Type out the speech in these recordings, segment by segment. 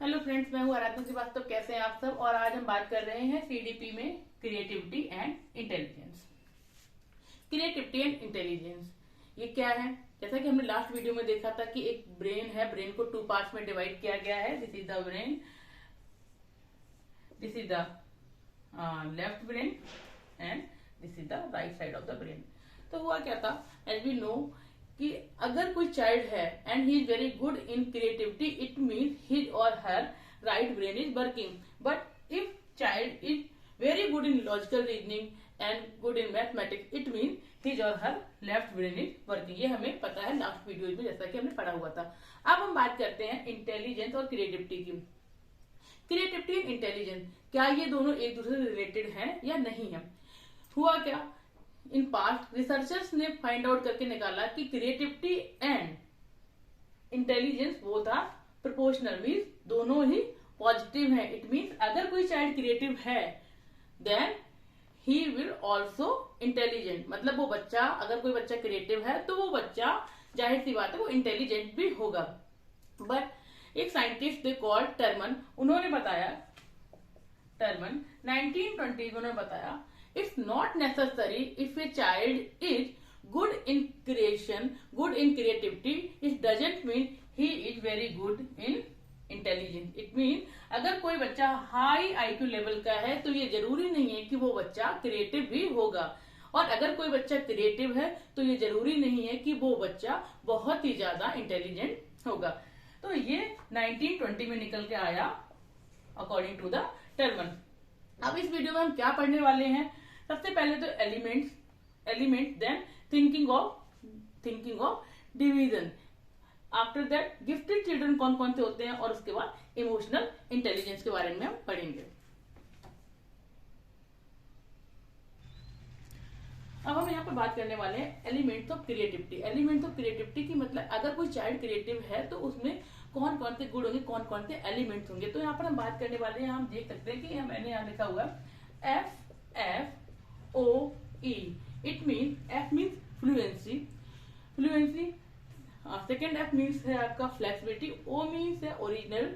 Hello friends, मैं हूँ आराधना श्रीवास्तव। कैसे हैं आप सब। और आज हम बात कर रहे हैं सीडीपी में creativity and intelligence. Creativity and intelligence ये क्या है? जैसा कि हमने लास्ट वीडियो में देखा था कि एक ब्रेन है, ब्रेन को 2 पार्ट्स में डिवाइड किया गया है। This is the brain, this is the left brain and this is the right side of the brain. तो हुआ क्या था, एज वी नो कि अगर कोई चाइल्ड है and he is very good in creativity, it means his or her right brain is working. But if child is very good in logical reasoning and good in mathematics, it mean his or her left brain is working. ये हमें पता है last video में, जैसा कि हमने पढ़ा हुआ था। अब हम बात करते हैं इंटेलिजेंस और क्रिएटिविटी की। क्रिएटिविटी एंड इंटेलिजेंस, क्या ये दोनों एक दूसरे से रिलेटेड हैं या नहीं है? हुआ क्या, इन पास्ट रिसर्चर्स ने फाइंड आउट करके निकाला कि creativity and intelligence both are proportional, means दोनों ही पॉजिटिव है। इट मीन्स अगर कोई चाइल्ड क्रिएटिव है then he will also intelligent. मतलब वो बच्चा, अगर कोई बच्चा क्रिएटिव है तो वो बच्चा, जाहिर सी बात है, वो इंटेलिजेंट भी होगा। बट एक साइंटिस्ट दे कॉल्ड टर्मन, उन्होंने बताया, टर्मन 1920 उन्होंने बताया, it's not necessary if a child is good in creation, good in creativity, it doesn't mean he is very good in intelligence. It means अगर कोई बच्चा हाई IQ लेवल का है तो ये जरूरी नहीं है कि वो बच्चा क्रिएटिव भी होगा, और अगर कोई बच्चा क्रिएटिव है तो ये जरूरी नहीं है कि वो बच्चा बहुत ही ज्यादा इंटेलिजेंट होगा। तो ये 1920 में निकल के आया अकॉर्डिंग टू द टर्मन। अब इस वीडियो में हम क्या पढ़ने वाले हैं? सबसे पहले तो element, than thinking of division, after that gifted children कौन कौन से होते हैं, और उसके बाद इमोशनल इंटेलिजेंस के बारे में हम पढ़ेंगे। अब हम यहाँ पर बात करने वाले हैं elements of creativity. Elements of creativity की मतलब अगर कोई चाइल्ड क्रिएटिव है तो उसमें कौन कौन से गुण होंगे, कौन कौन से एलिमेंट्स होंगे। तो यहाँ पर हम बात करने वाले हैं, हम देख सकते हैं कि मैंने यहाँ लिखा हुआ FFOE। It mean F means fluency, second F means है आपका फ्लेक्सिबिलिटी, O मीन्स है ओरिजिनल,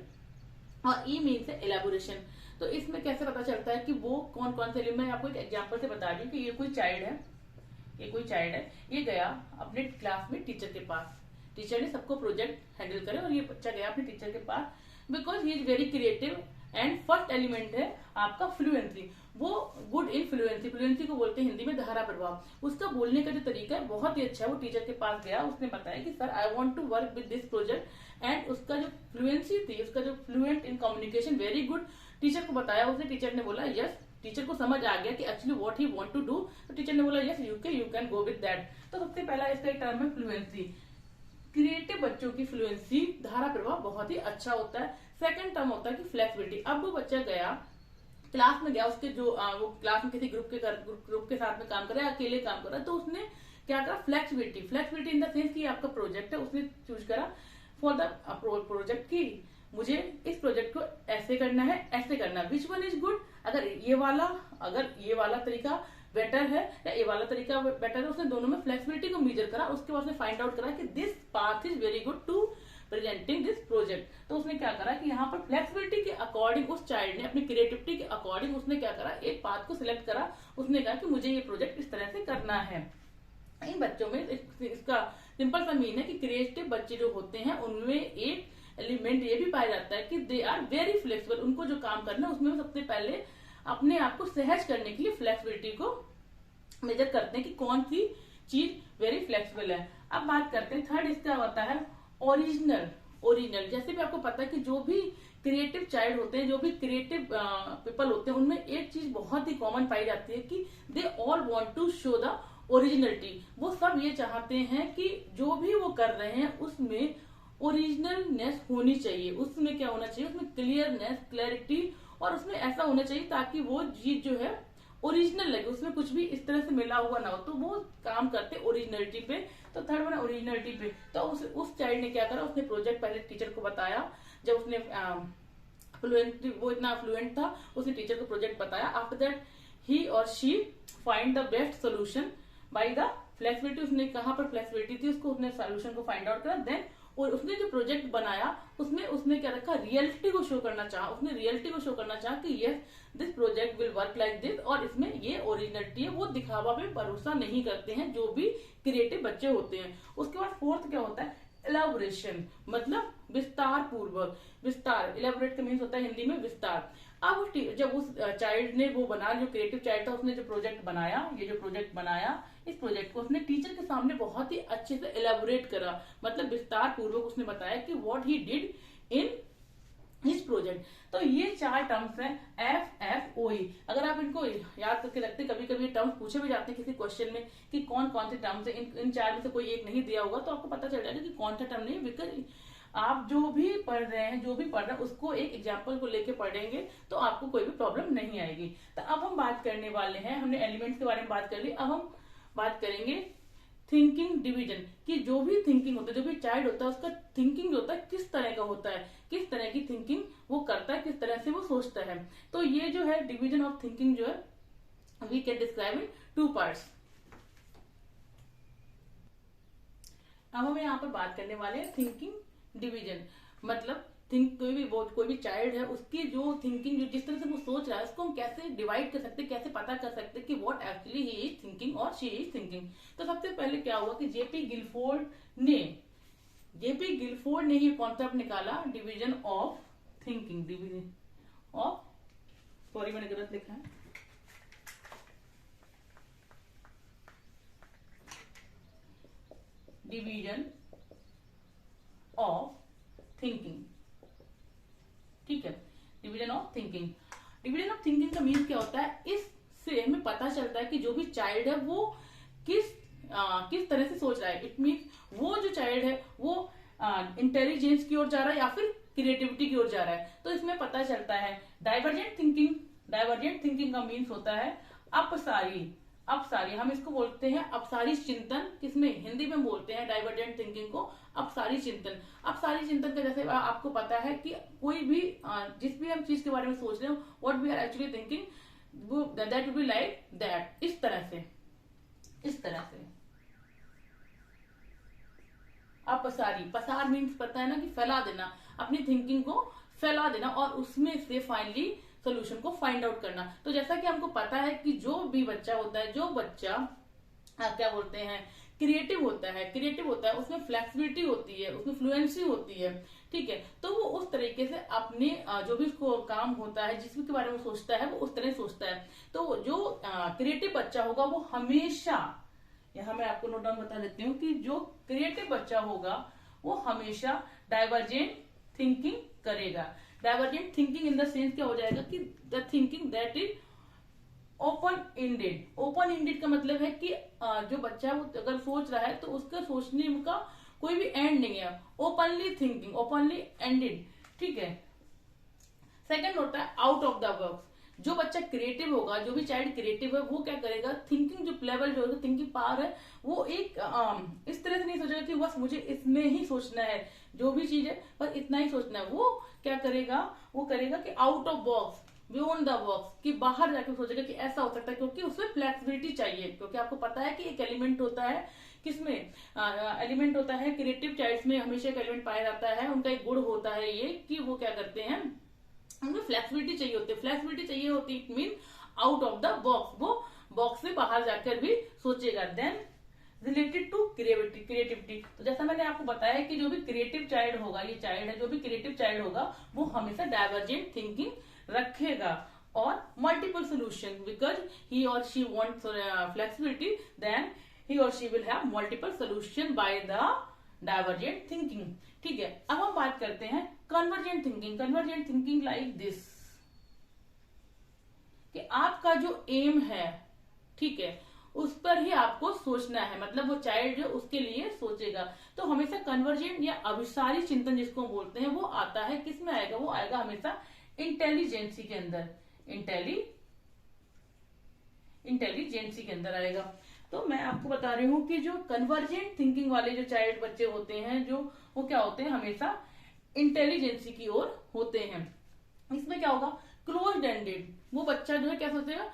और E मीन्स है एलेबोरेशन। तो इसमें कैसे पता चलता है कि वो कौन कौन से, मैं आपको एक एग्जांपल से बता रही हूँ कि ये कोई चाइल्ड है, ये गया अपने क्लास में टीचर के पास, टीचर ने सबको प्रोजेक्ट हैंडल करे और ये बच्चा गया अपने टीचर के पास, because he is very creative and first element है आपका फ्लुएंसी। वो गुड इन फ्लुएंसी को बोलते हैं हिंदी में धारा प्रभाव। उसका बोलने का जो तरीका है बहुत ही अच्छा है। वो टीचर के पास गया, उसने बताया कि sir I want to work with this project, and उसका जो फ्लुएंसी थी, उसका जो fluent in communication, very good. Teacher को बताया, उसने, टीचर ने बोला यस, टीचर को समझ आ गया कि actually what he want to do, तो टीचर ने बोला yes you can go with that. तो सबसे पहला इसका एक टर्म है फ्लुएंसी। क्रिएटिव बच्चों की फ्लुएंसी, धारा प्रभाव बहुत ही अच्छा होता है। सेकंड टर्म होता है कि फ्लेक्सिबिलिटी। अब वो बच्चा गया, क्लास में गया, उसके जो वो क्लास में किसी ग्रुप के साथ में काम कर रहा है, अकेले काम कर रहा है, तो उसने क्या करा, फ्लेक्सिबिलिटी इन द सेंस कि आपका प्रोजेक्ट है, उसने चूज करा फॉर द प्रोजेक्ट की मुझे इस प्रोजेक्ट को ऐसे करना है, ऐसे करना है, विच वन इज गुड। अगर ये वाला तरीका बेटर है या ये वाला तरीका बेटर है, उसने दोनों में फ्लेक्सिबिलिटी को मेजर करा। उसके बाद उसने फाइंड आउट करा कि this path is very good to presenting this project. तो उसने क्या करा कि यहाँ पर फ्लेक्सिबिलिटी के अकॉर्डिंग उस चाइल्ड ने, अपनी क्रिएटिविटी के अकॉर्डिंग उसने क्या करा, एक पाथ को सिलेक्ट करा। उसने कहा कि मुझे ये प्रोजेक्ट इस तरह से करना है। इन बच्चों में इसका सिंपल सा मीन है कि क्रिएटिव बच्चे जो होते हैं उनमें एक एलिमेंट ये भी पाया जाता है कि दे आर वेरी फ्लेक्सिबल। उनको जो काम करना है उसमें सबसे पहले अपने आप को सहज करने के लिए फ्लेक्सिबिलिटी को मेजर करते हैं कि कौन सी चीज वेरी फ्लेक्सिबल है। अब बात करते हैं थर्ड, इसका होता है ओरिजिनल। जैसे भी आपको पता है कि जो भी क्रिएटिव चाइल्ड होते हैं, जो भी क्रिएटिव पीपल होते हैं, उनमें एक चीज बहुत ही कॉमन पाई जाती है कि they all want to show the originality. वो सब ये चाहते हैं कि जो भी वो कर रहे हैं उसमें ओरिजिनलनेस होनी चाहिए। उसमें क्या होना चाहिए, उसमें क्लियरनेस, क्लैरिटी, और उसमें ऐसा होना चाहिए ताकि वो चीज जो है ओरिजिनल लगे, उसमें कुछ भी इस तरह से मिला हुआ ना हो। तो वो काम करते ओरिजिनलिटी पे। तो थर्ड वन ओरिजिनलिटी पे। तो उस चाइल्ड ने क्या करा, उसने प्रोजेक्ट पहले टीचर को बताया। जब उसने वो इतना फ्लुएंट था, उसने टीचर को प्रोजेक्ट बताया। After that he or she find the best solution by the flexibility. उसने कहाँ पर फ्लेक्सिबिलिटी थी, उसको उसने सोल्यूशन को फाइंड आउट करा। देन और उसने जो प्रोजेक्ट बनाया उसमें उसने क्या रखा, रियलिटी को शो करना चाहा, उसने रियलिटी को शो करना चाहा कि yes this project will work like this, और इसमें ये ओरिजिनलिटी है। वो दिखावा पे भरोसा नहीं करते हैं जो भी क्रिएटिव बच्चे होते हैं। उसके बाद फोर्थ क्या होता है, एलाबोरेशन, मतलब विस्तार पूर्वक। विस्तार, इलेबोरेट का मीन्स होता है हिंदी में विस्तार। अब जब उस चाइल्ड ने वो बना, जो क्रिएटिव चाइल्ड था, उसने जो प्रोजेक्ट बनाया, ये जो प्रोजेक्ट बनाया, इस प्रोजेक्ट को उसने टीचर के सामने बहुत ही अच्छे से एलाबोरेट करा, मतलब विस्तार पूर्वक उसने बताया कि what he did in his project. तो ये 4 टर्म्स हैं, FFOE। अगर आप इनको याद करके रखते, कभी कभी टर्म्स पूछे भी जाते हैं किसी क्वेश्चन में कि कौन कौन से टर्म्स है, इन 4 में से कोई एक नहीं दिया होगा तो आपको पता चल जाएगा कि कौन सा टर्म नहीं। बिकॉज आप जो भी पढ़ रहे हैं, उसको एक एग्जाम्पल को लेके पढ़ेंगे तो आपको कोई भी प्रॉब्लम नहीं आएगी। तो अब हम बात करने वाले हैं, हमने एलिमेंट्स के बारे में बात कर ली, अब हम बात करेंगे थिंकिंग डिवीजन, कि जो भी थिंकिंग होता है, जो भी चाइल्ड होता है, उसका थिंकिंग जो होता है किस तरह का होता है, किस तरह की थिंकिंग वो करता है, किस तरह से वो सोचता है। तो ये जो है डिवीजन ऑफ थिंकिंग जो है we can describe in 2 parts. अब हम यहाँ पर बात करने वाले हैं थिंकिंग डिवीजन, मतलब कोई भी चाइल्ड है, उसकी जो थिंकिंग, जो जिस तरह से वो सोच रहा है, उसको हम कैसे डिवाइड कर सकते, कैसे पता कर सकते कि what actually he is thinking और शी इज थिंकिंग। तो सबसे पहले क्या हुआ कि जेपी गिलफोर्ड ने ये कॉन्सेप्ट निकाला, division of thinking, division of, sorry मैंने गलत लिखा है, डिवीजन ऑफ थिंकिंग, ठीक है, division of thinking. Division of thinking का मीन क्या होता है, इससे हमें पता चलता है कि जो भी चाइल्ड है वो किस तरह से सोच रहा है। इट मीन वो जो चाइल्ड है वो इंटेलिजेंस की ओर जा रहा है या फिर क्रिएटिविटी की ओर जा रहा है। तो इसमें पता चलता है डाइवर्जेंट थिंकिंग का मीन्स होता है अपसारी, हम इसको बोलते हैं अपसारी चिंतन, किसमें, हिंदी में बोलते हैं डाइवर्जेंट थिंकिंग को अपसारी चिंतन का जैसे आपको पता है कि कोई भी जिस भी हम चीज के बारे में सोच रहे हो, what we are actually thinking, that will be like that, इस तरह से पसार मीन्स पता है ना कि फैला देना, अपनी थिंकिंग को फैला देना और उसमें से फाइनली सोल्यूशन को फाइंड आउट करना। तो जैसा कि हमको पता है कि जो भी बच्चा होता है, जो बच्चा क्या बोलते हैं क्रिएटिव होता है, उसमें फ्लेक्सिबिलिटी होती है, उसमें फ्लुएंसी होती है, ठीक है। तो वो उस तरीके से अपने जो भी उसको काम होता है, जिस भी के बारे में सोचता है, वो उस तरह सोचता है। तो जो क्रिएटिव बच्चा होगा वो हमेशा, यहाँ मैं आपको नोट डाउन बता देती हूँ कि जो क्रिएटिव बच्चा होगा वो हमेशा डाइवर्जेंट थिंकिंग करेगा। Divergent thinking in the sense क्या हो जाएगा कि the thinking that is open ended का मतलब है कि जो बच्चा वो अगर सोच रहा है तो उसका सोचने का कोई भी एंड नहीं है, ओपनली एंडेड, ठीक है। सेकंड होता है आउट ऑफ द बॉक्स। जो बच्चा क्रिएटिव होगा, जो भी चाइल्ड क्रिएटिव है, वो क्या करेगा, थिंकिंग जो लेवल जो थिंकिंग पावर है, वो एक इस तरह से नहीं सोचेगा कि बस मुझे इसमें ही सोचना है, जो भी चीज है बस इतना ही सोचना है। वो क्या करेगा, वो करेगा कि out of box, beyond the box, कि बाहर जाके सोचेगा कि ऐसा हो सकता है, क्योंकि उसमें फ्लेक्सिबिलिटी चाहिए। क्योंकि आपको पता है कि एक एलिमेंट होता है, किसमें एलिमेंट होता है क्रिएटिव चाइल्ड्स में, हमेशा एक एलिमेंट पाया जाता है, उनका एक गुण होता है ये कि वो क्या करते हैं, उनको फ्लेक्सिबिलिटी चाहिए होती है। It mean out of the box, वो बॉक्स से बाहर जाकर भी सोचेगा। देन रिलेटेड टू क्रिएटिविटी, तो जैसा मैंने आपको बताया कि जो भी क्रिएटिव चाइल्ड होगा, ये चाइल्ड है, जो भी क्रिएटिव चाइल्ड होगा वो हमेशा डाइवर्जेंट थिंकिंग रखेगा और multiple solution, because he or she wants flexibility, then he or she will have multiple solution by the divergent thinking, ठीक है। अब हम बात करते हैं कन्वर्जेंट थिंकिंग लाइक दिस, कि आपका जो एम है, ठीक है, उस पर ही आपको सोचना है, मतलब वो चाइल्ड जो उसके लिए सोचेगा। तो हमेशा कन्वर्जेंट या अभिसारी चिंतन जिसको बोलते हैं वो आता है, किस में आएगा, वो आएगा हमेशा इंटेलिजेंसी के अंदर, इंटेलिजेंसी के अंदर आएगा। तो मैं आपको बता रही हूं कि जो कन्वर्जेंट थिंकिंग वाले जो चाइल्ड बच्चे होते हैं, जो वो क्या होते हैं, हमेशा इंटेलिजेंसी की ओर होते हैं। इसमें क्या होगा, क्लोज्ड एंडेड, वो बच्चा जो है क्या सोचेगा,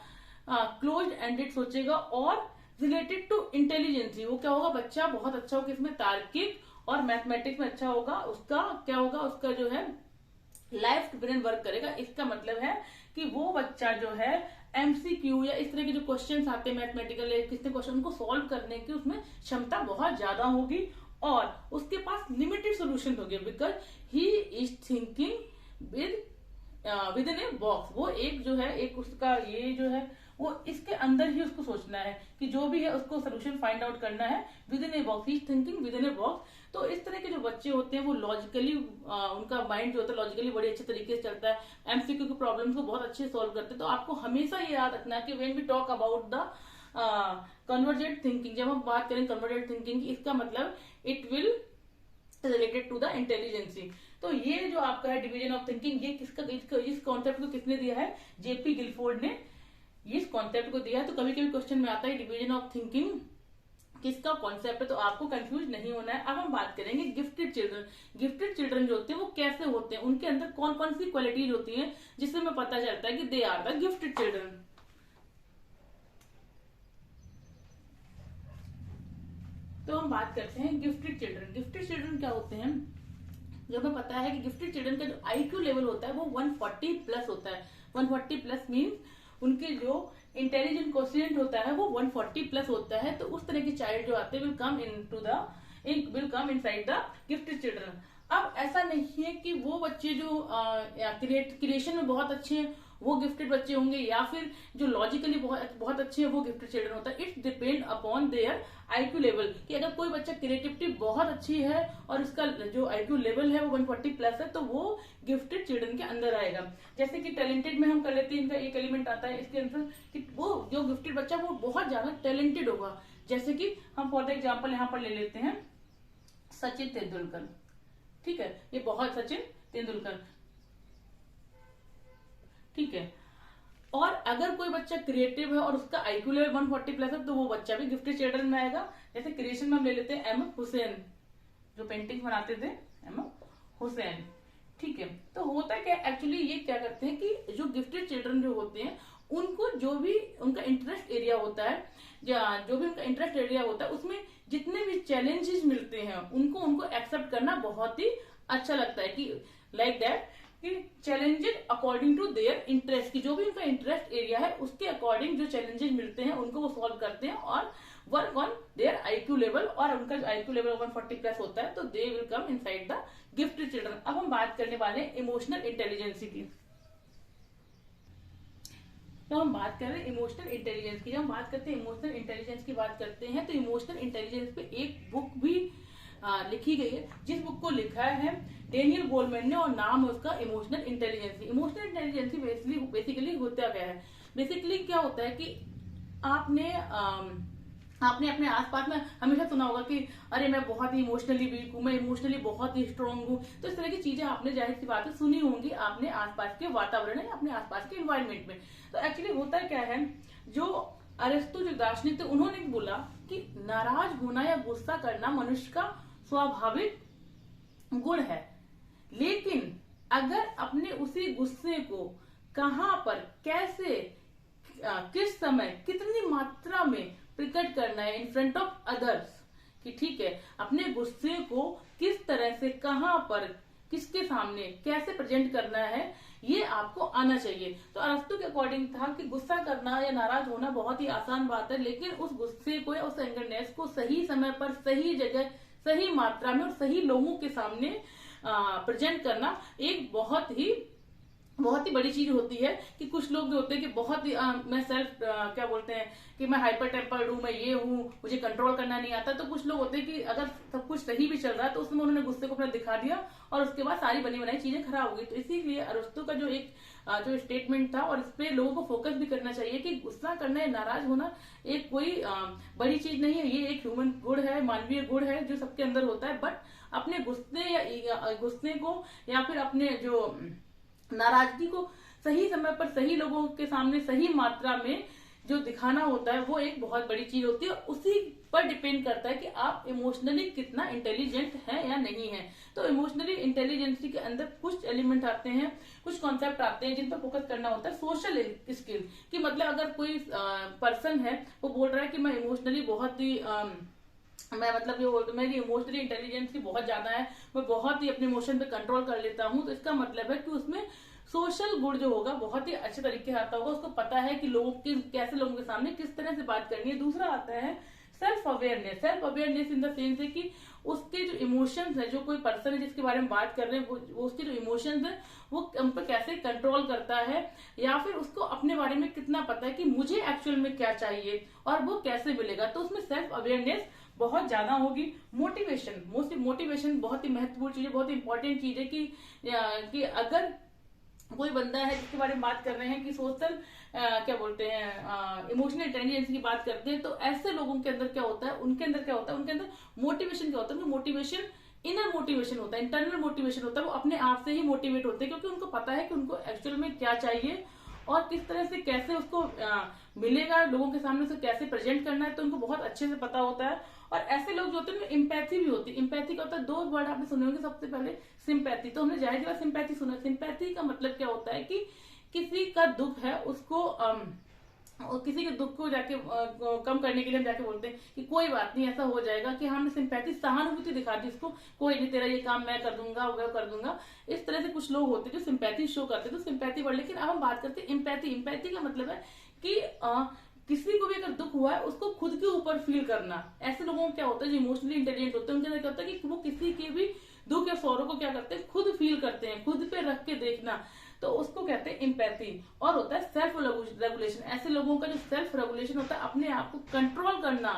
क्लोज्ड एंडेड सोचेगा। और रिलेटेड टू इंटेलिजेंसी, वो क्या होगा, बच्चा बहुत अच्छा होगा, इसमें तार्किक और मैथमेटिक्स में अच्छा होगा, उसका क्या होगा, उसका जो है लाइफ ब्रेन वर्क करेगा। इसका मतलब है कि वो बच्चा जो है एमसीक्यू या इस तरह के जो क्वेश्चंस आते हैं मैथमेटिकल या किसी क्वेश्चन को सॉल्व करने की उसमें क्षमता बहुत ज्यादा होगी और उसके पास लिमिटेड सोल्यूशन होंगे, because he is thinking with in a box. वो एक जो है एक उसका ये जो है वो इसके अंदर ही उसको सोचना है कि जो भी है उसको सोल्यूशन फाइंड आउट करना है with in a box, he thinking with in a box. तो इस तरह के जो बच्चे होते हैं वो लॉजिकली उनका माइंड जो होता है लॉजिकली बड़े अच्छे तरीके से चलता है, एमसीक्यू के प्रॉब्लम्स को बहुत अच्छे से सॉल्व करते हैं। तो आपको हमेशा ये याद रखना कि when we talk about the convergent thinking, जब हम बात करें कन्वर्जेंट थिंकिंग की, इसका मतलब it will related to the intelligency. तो ये जो आपका है डिवीजन ऑफ थिंकिंग, ये इस कॉन्सेप्ट को किसने दिया है, जेपी गिलफोर्ड ने इस कॉन्सेप्ट को दिया है। तो कभी कभी क्वेश्चन में आता है डिवीजन ऑफ थिंकिंग किसका कॉन्सेप्ट है, तो आपको कंफ्यूज नहीं होना है। अब हम बात करेंगे गिफ्टेड चिल्ड्रन। गिफ्टेड चिल्ड्रन जो होते हैं वो कैसे होते हैं, उनके अंदर कौन कौन सी क्वालिटीज होती हैं जिससे हमें पता चलता है कि they are the gifted children. तो हम बात करते हैं गिफ्टेड चिल्ड्रन। गिफ्टेड चिल्ड्रन क्या होते हैं, जो हमें पता है कि गिफ्टेड चिल्ड्रन का जो आईक्यू लेवल होता है वो 140 प्लस होता है। 140 प्लस मीन्स उनके जो इंटेलिजेंट कोशिएंट होता है वो 140 प्लस होता है। तो उस तरह के चाइल्ड जो आते हैं will come inside the gifted children. अब ऐसा नहीं है कि वो बच्चे जो क्रिएशन में बहुत अच्छे हैं वो गिफ्टेड बच्चे होंगे, या फिर जो लॉजिकली बहुत अच्छे हैं वो गिफ्टेड चिल्ड्रन होता है। It's depend upon their IQ level, कि अगर कोई बच्चा क्रिएटिविटी बहुत अच्छी है और उसका जो आईक्यू लेवल है वो 140 प्लस है तो वो गिफ्टेड चिल्ड्रन के अंदर आएगा। जैसे कि टैलेंटेड में हम कर लेते हैं, इनका एक एलिमेंट आता है इसके अंदर कि वो जो गिफ्टेड बच्चा वो बहुत ज्यादा टैलेंटेड होगा। जैसे कि हम फॉर द एग्जाम्पल यहाँ पर ले लेते हैं सचिन तेंदुलकर, ठीक है, ये बहुत सचिन तेंदुलकर, ठीक है। और अगर कोई बच्चा क्रिएटिव है और उसका आईक्यू लेवल 140 प्लस है तो वो बच्चा भी गिफ्टेड चिल्ड्रन में आएगा। जैसे क्रिएशन में हम ले लेते हैं एम हुसैन, जो पेंटिंग बनाते थे, एम हुसैन, ठीक है। तो होता है क्या, एक्चुअली ये क्या करते हैं कि जो गिफ्टेड चिल्ड्रन जो होते हैं उनको जो भी उनका इंटरेस्ट एरिया होता है, जो भी उनका इंटरेस्ट एरिया होता है उसमें जितने भी चैलेंजेस मिलते हैं उनको एक्सेप्ट करना बहुत ही अच्छा लगता है, कि लाइक दैट कि challenges according to their interest, की जो भी उनका इंटरेस्ट एरिया है उसके अकॉर्डिंग जो चैलेंजेस मिलते हैं उनको वो सॉल्व करते हैं और work on their IQ level. और उनका आईक्यू लेवल 140 प्लस होता है तो they will come inside the gifted children. अब हम बात करने वाले हैं इमोशनल इंटेलिजेंस की। तो हम बात कर रहे हैं इमोशनल इंटेलिजेंस की। जब हम बात करते हैं इमोशनल इंटेलिजेंस की बात करते हैं तो इमोशनल इंटेलिजेंस पे एक बुक भी लिखी गई है, जिस बुक को लिखा है डेनियल गोलमैन ने और नाम है उसका emotional intelligence. Emotional intelligence basically होता क्या है, बेसिकली क्या होता है कि आपने अपने आसपास में हमेशा सुना होगा कि अरे मैं बहुत ही इमोशनली वीक हूँ, मैं इमोशनली बहुत ही स्ट्रांग हूँ। तो इस तरह की चीजें आपने जाहिर सी बातें सुनी होंगी अपने आसपास के वातावरण या अपने आसपास के एनवायरमेंट में। तो एक्चुअली होता क्या है, जो अरिस्टो जो दार्शनिक थे उन्होंने बोला कि नाराज होना या गुस्सा करना मनुष्य का स्वाभाविक गुण है, लेकिन अगर अपने उसी गुस्से को कहां पर, कैसे, किस समय, कितनी मात्रा में प्रकट करना है इन फ्रंट ऑफ अदर्स, कि ठीक है अपने गुस्से को किस तरह से, कहां पर, किसके सामने कैसे प्रेजेंट करना है, ये आपको आना चाहिए। तो अरस्तु के अकॉर्डिंग था कि गुस्सा करना या नाराज होना बहुत ही आसान बात है, लेकिन उस गुस्से को या उस एंगरनेस को सही समय पर, सही जगह, सही मात्रा में और सही लोगों के सामने प्रेजेंट करना एक बहुत ही बड़ी चीज होती है। कि कुछ लोग जो होते हैं कि बहुत ही मैं सेल्फ क्या बोलते हैं कि मैं हाइपर टेम्पर्ड हूँ, मैं ये हूँ, मुझे कंट्रोल करना नहीं आता। तो कुछ लोग होते हैं कि अगर सब कुछ सही भी चल रहा है तो उसमें उन्होंने गुस्से को अपना दिखा दिया और उसके बाद सारी बनी बनाई चीजें खराब हो गई। तो इसीलिए अरिस्टो का जो एक जो स्टेटमेंट था, और इस पे लोगों को फोकस भी करना चाहिए कि गुस्सा करना या नाराज होना एक कोई बड़ी चीज नहीं है, ये एक ह्यूमन गुण है, मानवीय गुण है जो सबके अंदर होता है। बट अपने गुस्से को या फिर अपने जो नाराजगी को सही समय पर, सही लोगों के सामने, सही मात्रा में जो दिखाना होता है वो एक बहुत बड़ी चीज होती है। उसी पर डिपेंड करता है कि आप इमोशनली कितना इंटेलिजेंट है या नहीं है। तो इमोशनली इंटेलिजेंसी के अंदर कुछ एलिमेंट आते हैं, कुछ कॉन्सेप्ट आते हैं जिन पर फोकस करना होता है। सोशल स्किल, कि मतलब अगर कोई पर्सन है वो बोल रहा है कि मैं इमोशनली बहुत ही मैं मतलब ये बोलती हूँ मेरी इमोशनली इंटेलिजेंस की बहुत ज्यादा है, मैं बहुत ही अपने इमोशन पे कंट्रोल कर लेता हूँ। तो इसका मतलब है कि उसमें सोशल गुण जो होगा बहुत ही अच्छे तरीके से आता होगा, उसको पता है कि लोगों के कैसे लोगों के सामने किस तरह से बात करनी है। दूसरा आता है self awareness. Self awareness in the sense है कि उसके जो इमोशंस है, जो कोई पर्सन है जिसके बारे में बात कर रहे हैं, वो उसके जो इमोशंस है वो उन पर कैसे कंट्रोल करता है, या फिर उसको अपने बारे में कितना पता है कि मुझे एक्चुअल में क्या चाहिए और वो कैसे मिलेगा। तो उसमें सेल्फ अवेयरनेस बहुत ज्यादा होगी। मोटिवेशन, मोटिवेशन बहुत ही महत्वपूर्ण चीज है, बहुत ही इंपॉर्टेंट चीज है कि अगर कोई बंदा है जिसके बारे में बात कर रहे हैं कि सोशल क्या बोलते हैं इमोशनल इंटेलिजेंस की बात करते हैं, तो ऐसे लोगों के अंदर क्या होता है, उनके अंदर क्या होता है, उनके अंदर मोटिवेशन क्या होता है, मोटिवेशन इनर मोटिवेशन होता है, इंटरनल मोटिवेशन होता है। वो अपने आप से ही मोटिवेट होते हैं क्योंकि उनको पता है कि उनको एक्चुअल में क्या चाहिए और किस तरह से कैसे उसको मिलेगा, लोगों के सामने उसे कैसे प्रेजेंट करना है, तो उनको बहुत अच्छे से पता होता है। और ऐसे लोग जो होते हैं इम्पैथी भी होती है। इम्पैथी का होता है, दो वर्ड आपने सुने होंगे, सबसे पहले सिंपैथी। तो हमने जाहिर बात सिंपैथी सुना। सिंपैथी का मतलब क्या होता है कि किसी का दुख है उसको और किसी के दुख को जाके कम करने के लिए हम जाके बोलते हैं कि कोई बात नहीं, ऐसा हो जाएगा, कि हमने सिंपैथी सहानुभूति दिखा दी उसको, कोई नहीं तेरा ये काम मैं कर दूंगा, वो कर दूंगा। इस तरह से कुछ लोग होते हैं जो सिंपैथी शो करते हैं, तो सिंपैथी वर्ड। लेकिन अब हम बात करते हैं इम्पैथी। इम्पैथी का मतलब है कि किसी को भी अगर दुख हुआ है उसको खुद के ऊपर फील करना। ऐसे लोगों को क्या होता है जो इमोशनली इंटेलिजेंट होते हैं, उनके अंदर क्या होता है कि वो किसी के भी दुख या सौरों को क्या करते हैं, खुद फील करते हैं, खुद पे रख के देखना, तो उसको कहते हैं इम्पैथी। और होता है सेल्फ रेगुलेशन। ऐसे लोगों का जो सेल्फ रेगुलेशन होता है, अपने आप को कंट्रोल करना।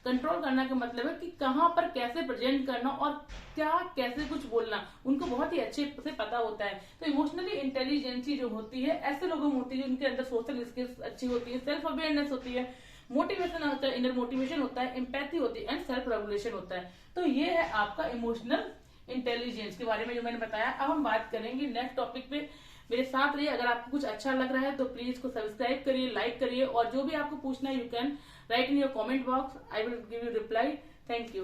कंट्रोल करना का मतलब है कि कहाँ पर कैसे प्रेजेंट करना और क्या कैसे कुछ बोलना, उनको बहुत ही अच्छे से पता होता है। तो इमोशनली इंटेलिजेंसी जो होती है ऐसे लोगों में होती है जिनके अंदर सोशल स्किल्स अच्छी होती है, सेल्फ अवेयरनेस होती है, मोटिवेशन होता है, इनर मोटिवेशन होता है, एम्पैथी होती है एंड सेल्फ रेगुलेशन होता है। तो ये है आपका इमोशनल इंटेलिजेंस के बारे में जो मैंने बताया। अब हम बात करेंगे नेक्स्ट टॉपिक पे। मेरे साथ रहिए। अगर आपको कुछ अच्छा लग रहा है तो प्लीज इसको सब्सक्राइब करिए, लाइक करिए, और जो भी आपको पूछना है you can write in your comment box, I will give you reply. Thank you.